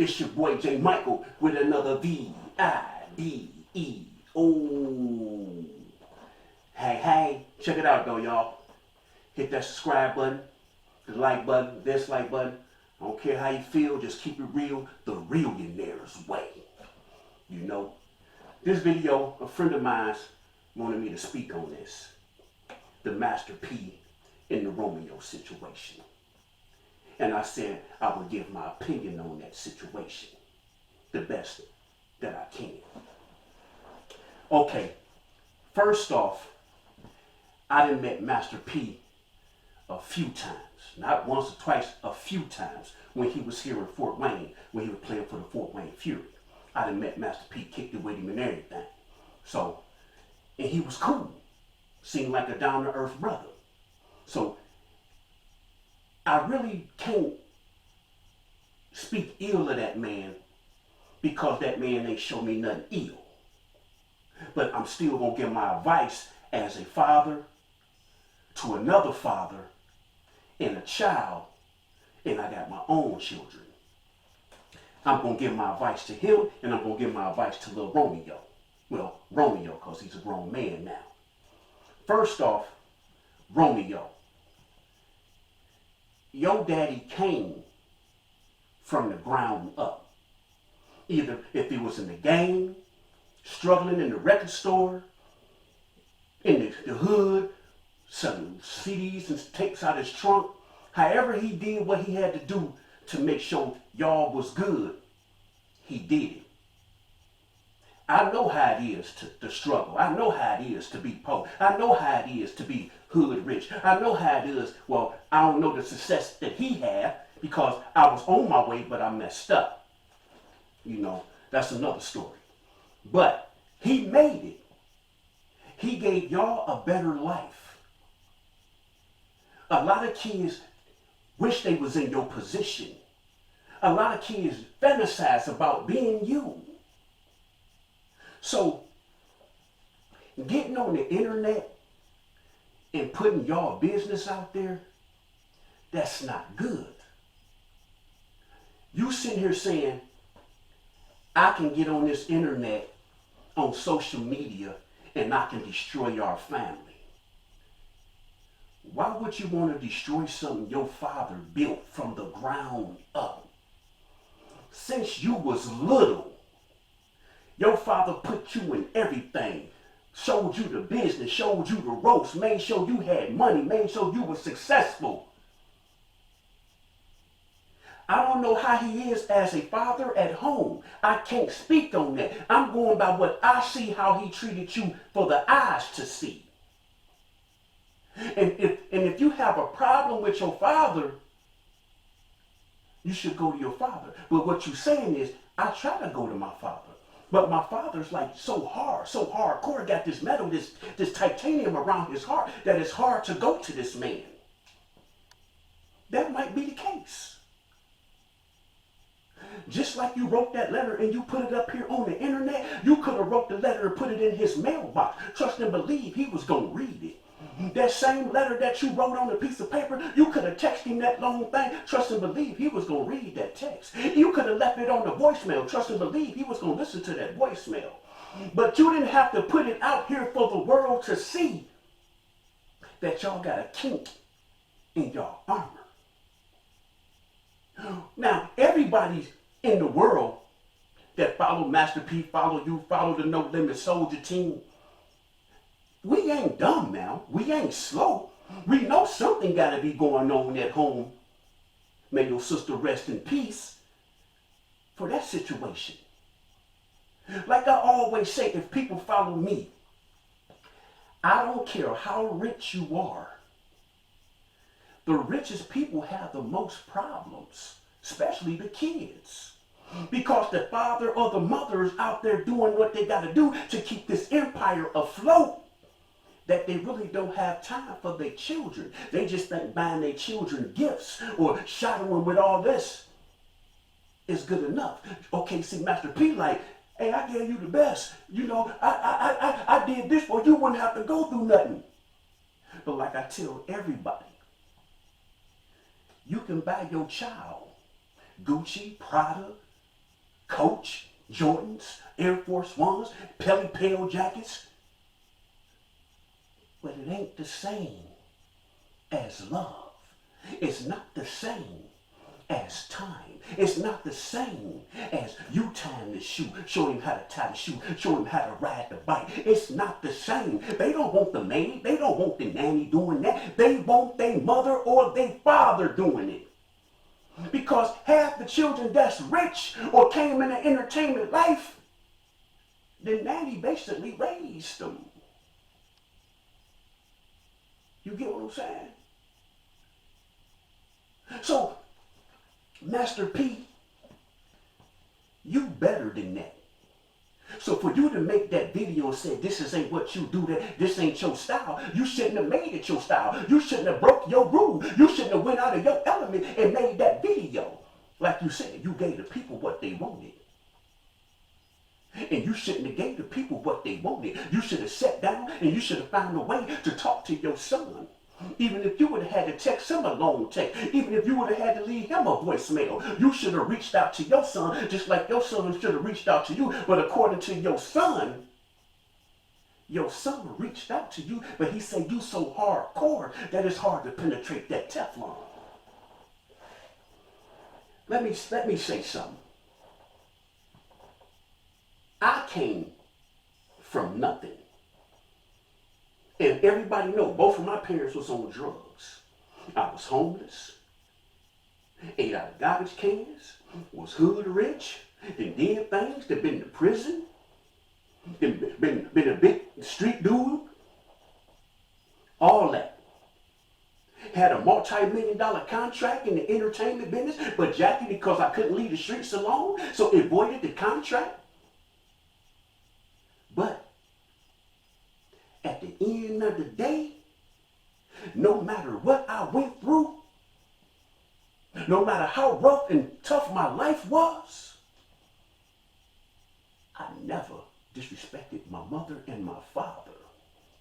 It's your boy J. Michael with another VIDEO. Hey, check it out though, y'all. Hit that subscribe button, the like button, dislike button. I don't care how you feel, just keep it real, the realionaire's way. You know, this video, a friend of mine wanted me to speak on this. The Master P in the Romeo situation. And I said I would give my opinion on that situation. The best that I can. Okay, first off, I done met Master P a few times. Not once or twice, a few times when he was here in Fort Wayne, when he was playing for the Fort Wayne Fury. I done met Master P, kicked it with him and everything. So, and he was cool. Seemed like a down-to-earth brother. So, I really can't speak ill of that man because that man ain't show me nothing ill. But I'm still gonna give my advice as a father to another father and a child, and I got my own children. I'm gonna give my advice to him, and I'm gonna give my advice to little Romeo. Well, Romeo, because he's a grown man now. First off, Romeo. Your daddy came from the ground up. Either if he was in the game, struggling in the record store, in the hood, selling CDs and tapes out his trunk, however he did what he had to do to make sure y'all was good, he did it. I know how it is to struggle. I know how it is to be poor. I know how it is to be hood rich. I know how it is. Well, I don't know the success that he had because I was on my way, but I messed up. You know, that's another story. But he made it. He gave y'all a better life. A lot of kids wish they was in your position. A lot of kids fantasize about being you. So, getting on the internet and putting y'all business out there, that's not good. You sitting here saying, I can get on this internet, on social media, and I can destroy your family. Why would you want to destroy something your father built from the ground up? Since you was little, your father put you in everything. Showed you the business, showed you the ropes, made sure you had money, made sure you were successful. I don't know how he is as a father at home. I can't speak on that. I'm going by what I see, how he treated you for the eyes to see. And if you have a problem with your father, you should go to your father. But what you're saying is, I try to go to my father. But my father's like so hard, so hardcore, got this metal, this titanium around his heart that it's hard to go to this man. That might be the case. Just like you wrote that letter and you put it up here on the internet, you could have wrote the letter and put it in his mailbox. Trust and believe he was going to read it. That same letter that you wrote on a piece of paper, you could have texted him that long thing. Trust and believe he was going to read that text. You could have left it on the voicemail. Trust and believe he was going to listen to that voicemail. But you didn't have to put it out here for the world to see that y'all got a kink in y'all armor. Now, everybody in the world that follow Master P, follow you, follow the No Limit Soldier team, we ain't dumb now. We ain't slow. We know something got to be going on at home. May your sister rest in peace for that situation. Like I always say, if people follow me, I don't care how rich you are. The richest people have the most problems, especially the kids. Because the father or the mother is out there doing what they got to do to keep this empire afloat, that they really don't have time for their children. They just think buying their children gifts or showering them with all this is good enough. Okay, see, Master P like, hey, I gave you the best. You know, I did this for you wouldn't have to go through nothing. But like I tell everybody, you can buy your child Gucci, Prada, Coach, Jordans, Air Force Ones, Pelly Pale jackets. But it ain't the same as love. It's not the same as time. It's not the same as you tying the shoe, show him how to tie the shoe, show him how to ride the bike. It's not the same. They don't want the maid. They don't want the nanny doing that. They want their mother or their father doing it. Because half the children that's rich or came in the entertainment life, the nanny basically raised them. You get what I'm saying? So, Master P, you better than that. So for you to make that video and say this ain't what you do, that this ain't your style, you shouldn't have made it your style. You shouldn't have broke your rule. You shouldn't have went out of your element and made that video. Like you said, you gave the people what they wanted. And you shouldn't have gave the people what they wanted. You should have sat down and you should have found a way to talk to your son. Even if you would have had to text him a long text, even if you would have had to leave him a voicemail, you should have reached out to your son just like your son should have reached out to you. But according to your son reached out to you, but he said you so hardcore that it's hard to penetrate that Teflon. Let me say something. I came from nothing. And everybody know both of my parents was on drugs. I was homeless, ate out of garbage cans, was hood rich, then did things, then been to prison, been a big street dude, all that. Had a multi-million-dollar contract in the entertainment business, but Jackie, because I couldn't leave the streets alone, so avoided the contract. But at the end of the day, no matter what I went through, no matter how rough and tough my life was, I never disrespected my mother and my father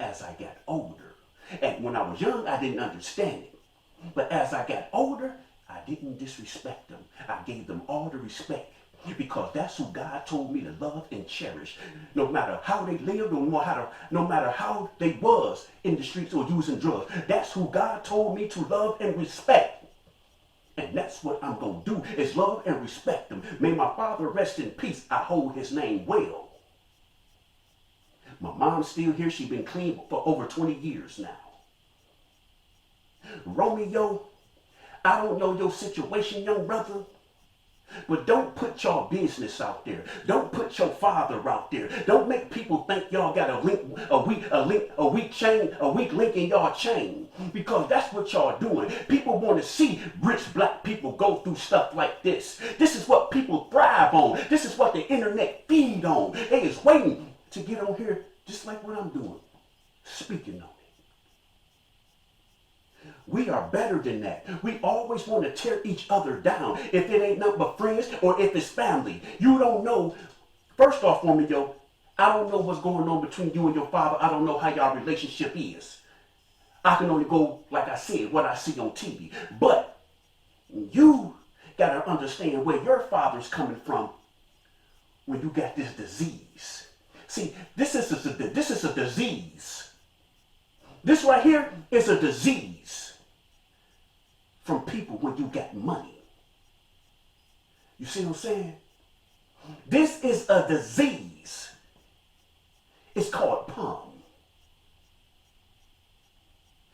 as I got older. And when I was young, I didn't understand it. But as I got older, I didn't disrespect them. I gave them all the respect. Because that's who God told me to love and cherish. No matter how they lived, no matter how they was in the streets or using drugs. That's who God told me to love and respect. And that's what I'm going to do, is love and respect them. May my father rest in peace. I hold his name well. My mom's still here. She's been clean for over 20 years now. Romeo, I don't know your situation, young brother. But don't put your business out there. Don't put your father out there. Don't make people think y'all got a weak link in y'all chain. Because that's what y'all doing. People want to see rich black people go through stuff like this. This is what people thrive on. This is what the internet feed on. They is waiting to get on here just like what I'm doing. Speaking on it. We are better than that. We always want to tear each other down. If it ain't nothing but friends or if it's family. You don't know. First off, Romeo, I don't know what's going on between you and your father. I don't know how y'all relationship is. I can only go, like I said, what I see on TV. But you got to understand where your father's coming from when you got this disease. See, this is a disease. This right here is a disease from people when you got money. You see what I'm saying? This is a disease. It's called palm.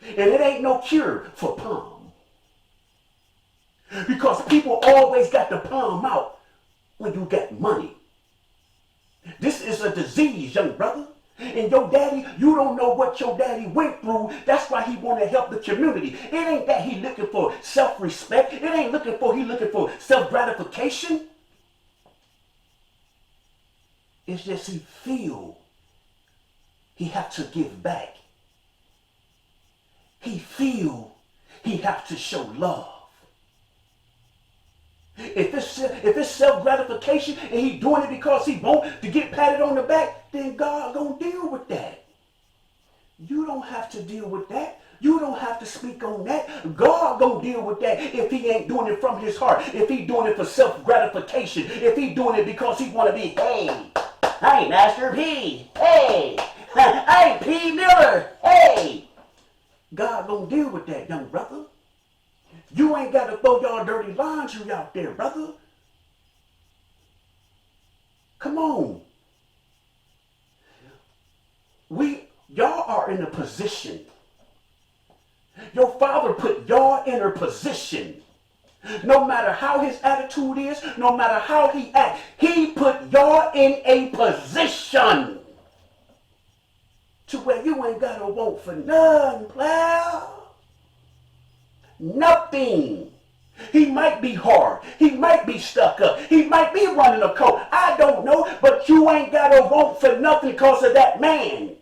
And it ain't no cure for palm. Because people always got the palm out when you got money. This is a disease, young brother. And your daddy, you don't know what your daddy went through. That's why he want to help the community. It ain't that he looking for self-respect. It ain't he looking for self-gratification. It's just he feel he have to give back. He feel he have to show love. If it's self-gratification and he doing it because he want to get patted on the back, then God gonna deal with that. You don't have to deal with that. You don't have to speak on that. God gonna deal with that if he ain't doing it from his heart. If he doing it for self-gratification. If he doing it because he want to be, hey, I Master P. Hey, I P. Miller. Hey. God gonna deal with that, young brother. You ain't got to throw y'all dirty laundry out there, brother. Come on. Y'all are in a position. Your father put y'all in a position. No matter how his attitude is, no matter how he acts, he put y'all in a position to where you ain't got to want for nothing, pal. Nothing. He might be hard. He might be stuck up. He might be running a coat. I don't know, but you ain't got to want for nothing because of that man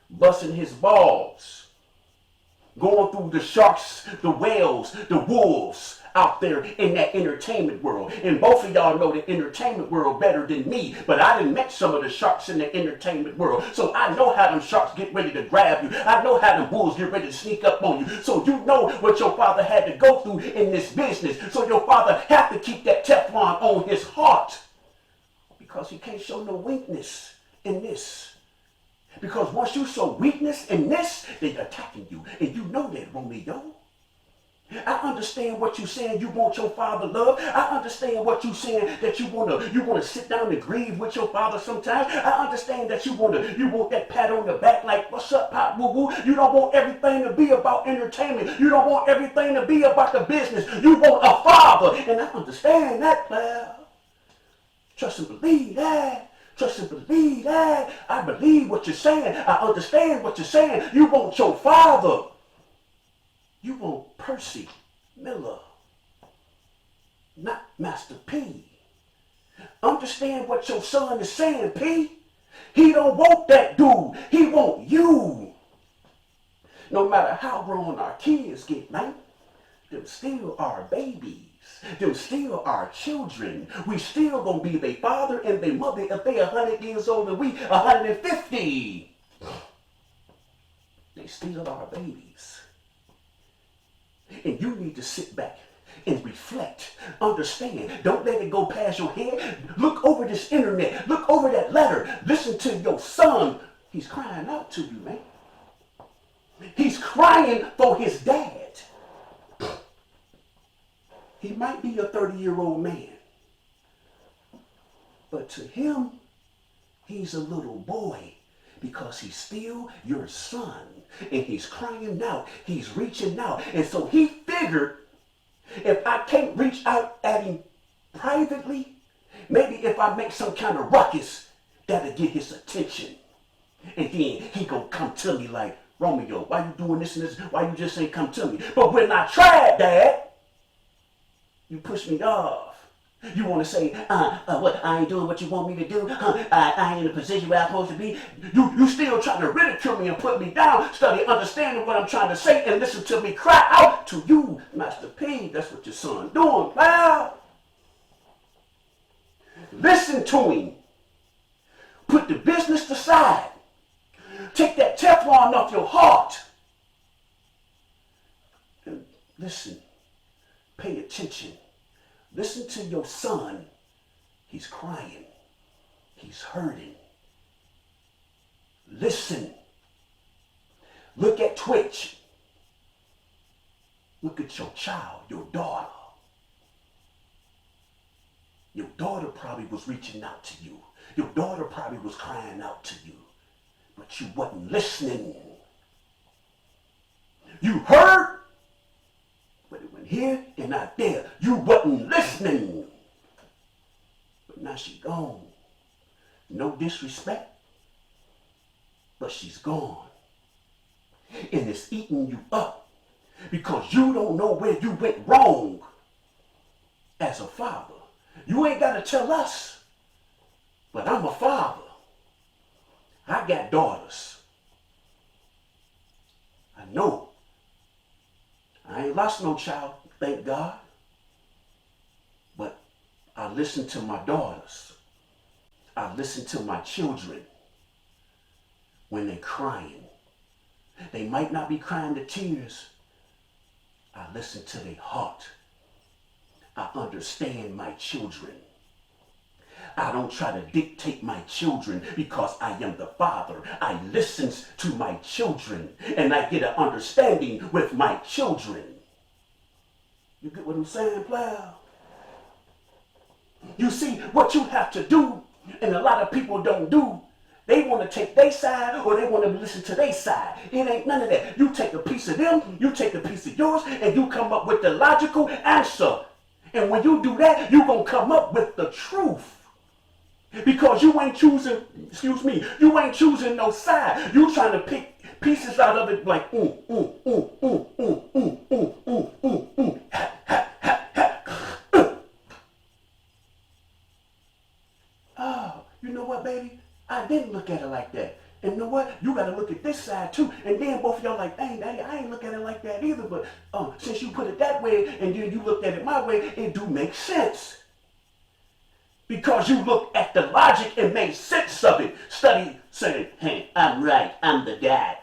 busting his balls, going through the sharks, the whales, the wolves out there in that entertainment world. And both of y'all know the entertainment world better than me, but I done met some of the sharks in the entertainment world. So I know how them sharks get ready to grab you. I know how them wolves get ready to sneak up on you. So you know what your father had to go through in this business. So your father had to keep that Teflon on his heart because he can't show no weakness in this. Because once you show weakness in this, they're attacking you. And you know that, Romeo. I understand what you're saying. You want your father love. I understand what you're saying, that you want to sit down and grieve with your father sometimes. I understand that you want that pat on the back like, what's up, pop, woo woo. You don't want everything to be about entertainment. You don't want everything to be about the business. You want a father. And I understand that, pal. Trust and believe that. Trust and believe that. I believe what you're saying. I understand what you're saying. You want your father. You want Percy Miller, not Master P. Understand what your son is saying, P. He don't want that dude. He want you. No matter how grown our kids get, man, them still our babies. Them still our children. We still gonna be their father and their mother if they 100 years old and we 150. They still our babies. And you need to sit back and reflect, understand. Don't let it go past your head. Look over this internet. Look over that letter. Listen to your son. He's crying out to you, man. He's crying for his dad. He might be a 30-year-old man, but to him, he's a little boy because he's still your son. And he's crying out. He's reaching out. And so he figured, if I can't reach out at him privately, maybe if I make some kind of ruckus, that'll get his attention. And then he gonna come to me like, Romeo, why you doing this and this? Why you just ain't come to me? But when I tried that, you push me off. You want to say, what? I ain't doing what you want me to do. I ain't in the position where I'm supposed to be. You still trying to ridicule me and put me down. Study understanding what I'm trying to say and listen to me cry out to you, Master P. That's what your son doing, pal. Listen to him. Put the business aside. Take that Teflon off your heart. And listen. Pay attention. Listen to your son. He's crying. He's hurting. Listen. Look at Twitch. Look at your child, your daughter. Your daughter probably was reaching out to you. Your daughter probably was crying out to you. But you wasn't listening. You heard, but it went here and not there. You wasn't listening. But now she's gone. No disrespect, but she's gone. And it's eating you up because you don't know where you went wrong as a father. You ain't got to tell us, but I'm a father. I got daughters. I know. I ain't lost no child, thank God. But I listen to my daughters. I listen to my children when they're crying. They They might not be crying the tears. I listen to their heart. I understand my children. I don't try to dictate my children because I am the father. I listen to my children and I get an understanding with my children. You get what I'm saying, player? You see, what you have to do, and a lot of people don't do, they want to take their side or they want to listen to their side. It ain't none of that. You take a piece of them, you take a piece of yours, and you come up with the logical answer. And when you do that, you're going to come up with the truth. Because you ain't choosing, you ain't choosing no side. You trying to pick pieces out of it like, ha, ha, ha. Oh, you know what, baby? I didn't look at it like that. And you know what? You got to look at this side too. And then both of y'all like, dang, Daddy, I ain't look at it like that either. But since you put it that way and then you looked at it my way, it do make sense. Because you look at the logic and make sense of it. Study saying, hey, I'm right, I'm the dad.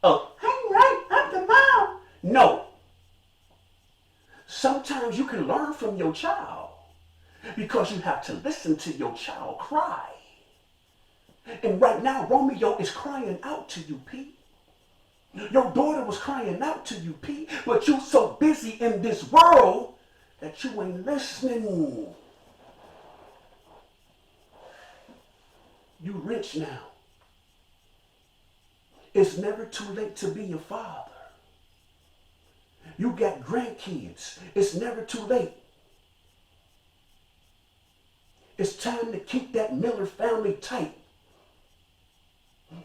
Oh, I'm right, I'm the mom. No. Sometimes you can learn from your child because you have to listen to your child cry. And right now, Romeo is crying out to you, Pete. Your daughter was crying out to you, Pete, but you so busy in this world that you ain't listening. You rich now. It's never too late to be a father. You got grandkids. It's never too late. It's time to keep that Miller family tight.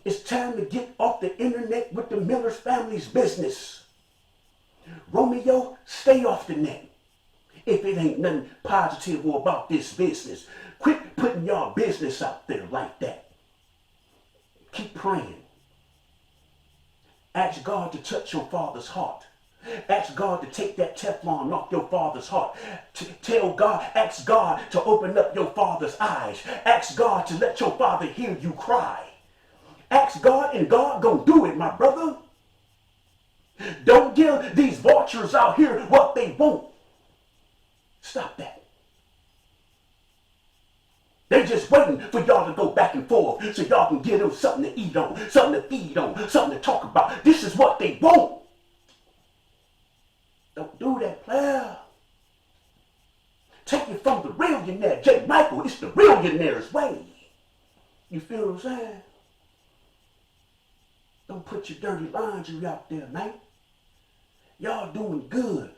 It's time to get off the internet with the Miller family's business. Romeo, stay off the net. If it ain't nothing positive about this business, quit putting y'all business out there like that. Keep praying. Ask God to touch your father's heart. Ask God to take that Teflon off your father's heart. Ask God to open up your father's eyes. Ask God to let your father hear you cry. Ask God and God gonna do it, my brother. Don't give these vultures out here what they want. Stop that. They're just waiting for y'all to go back and forth so y'all can give them something to eat on, something to feed on, something to talk about. This is what they want. Don't do that, player. Take it from the millionaire, J. Michael. It's the millionaire's way. You feel what I'm saying? Don't put your dirty laundry out there, man. Y'all doing good.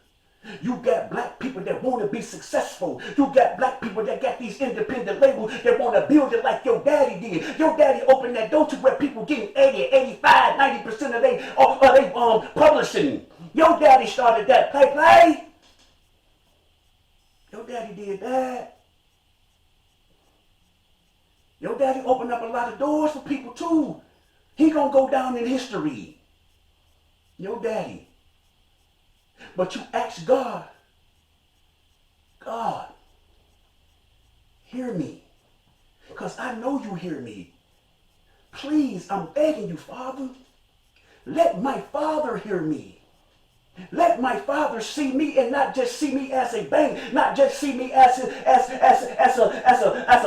You got black people that want to be successful. You got black people that got these independent labels that want to build it like your daddy did. Your daddy opened that door to where people getting 80, 85, 90% of they publishing. Your daddy started that. Play. Your daddy did that. Your daddy opened up a lot of doors for people too. He gonna go down in history. Your daddy. But you ask God, God, hear me. Because I know you hear me. Please, I'm begging you, Father. Let my father hear me. Let my father see me and not just see me as a bank, not just see me as a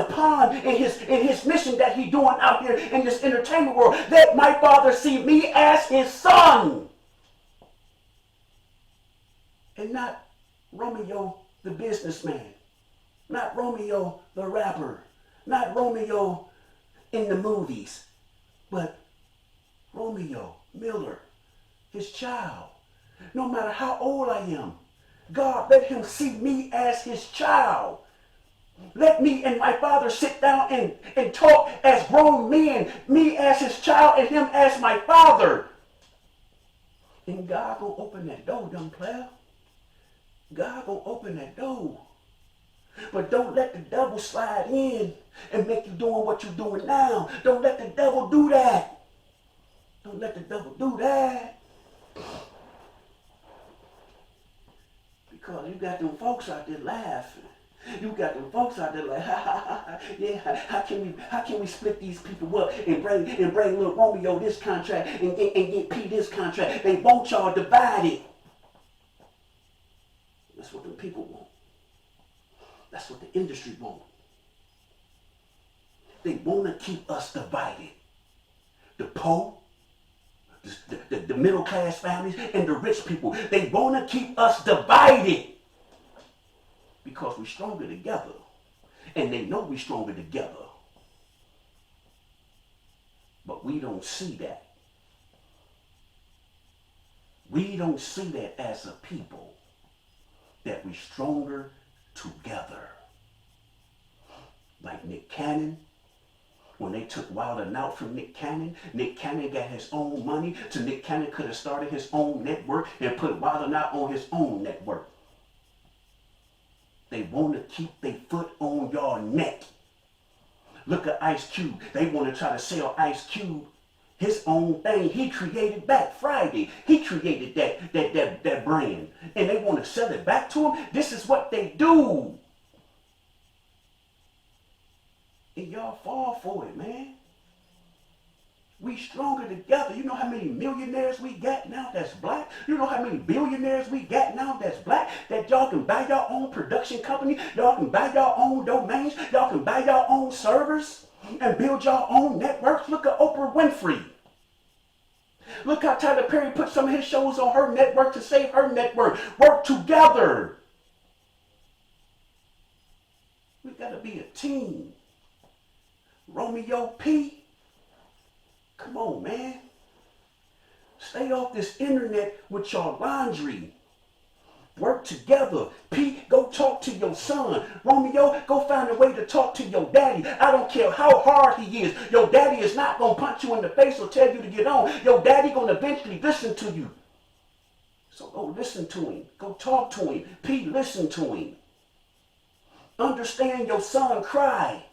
pawn in his mission that he's doing out here in this entertainment world. Let my father see me as his son. And not Romeo the businessman, not Romeo the rapper, not Romeo in the movies, but Romeo Miller, his child. No matter how old I am, God, let him see me as his child. Let me and my father sit down and talk as grown men, me as his child and him as my father. And God gonna open that door, young player. God gonna open that door. But don't let the devil slide in and make you doing what you're doing now. Don't let the devil do that. Don't let the devil do that. Because you got them folks out there laughing. You got them folks out there like, ha ha ha, yeah. How can we split these people up and bring little Romeo this contract and get P this contract? They want y'all divided. That's what the people want. That's what the industry wants. They want to keep us divided. The poor, the middle class families, and the rich people. They want to keep us divided because we're stronger together. And they know we're stronger together. But we don't see that. We don't see that as a people, that we're stronger together. Like Nick Cannon, when they took Wild 'N Out from Nick Cannon got his own money, so Nick Cannon could have started his own network and put Wild 'N Out on his own network. They want to keep their foot on your neck. Look at Ice Cube. They want to try to sell Ice Cube his own thing. He created Black Friday. He created that brand. And they want to sell it back to him. This is what they do. And y'all fall for it, man. We stronger together. You know how many millionaires we got now that's black? You know how many billionaires we got now that's black? That y'all can buy your own production company. Y'all can buy your own domains. Y'all can buy your own servers and build your own networks. Look at Oprah Winfrey. Look how Tyler Perry put some of his shows on her network to save her network. Work together. We got to be a team. Romeo P. Come on, man. Stay off this internet with your laundry. Work together. Pete, go talk to your son. Romeo, go find a way to talk to your daddy. I don't care how hard he is. Your daddy is not going to punch you in the face or tell you to get on. Your daddy going to eventually listen to you. So go listen to him. Go talk to him. Pete, listen to him. Understand your son cry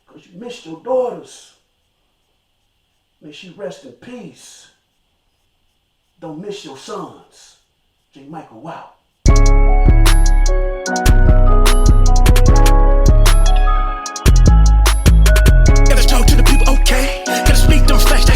because you missed your daughters. May she rest in peace. Don't miss your sons. J. Michael Wow. Gotta talk to the people, okay? Gotta speak them facts.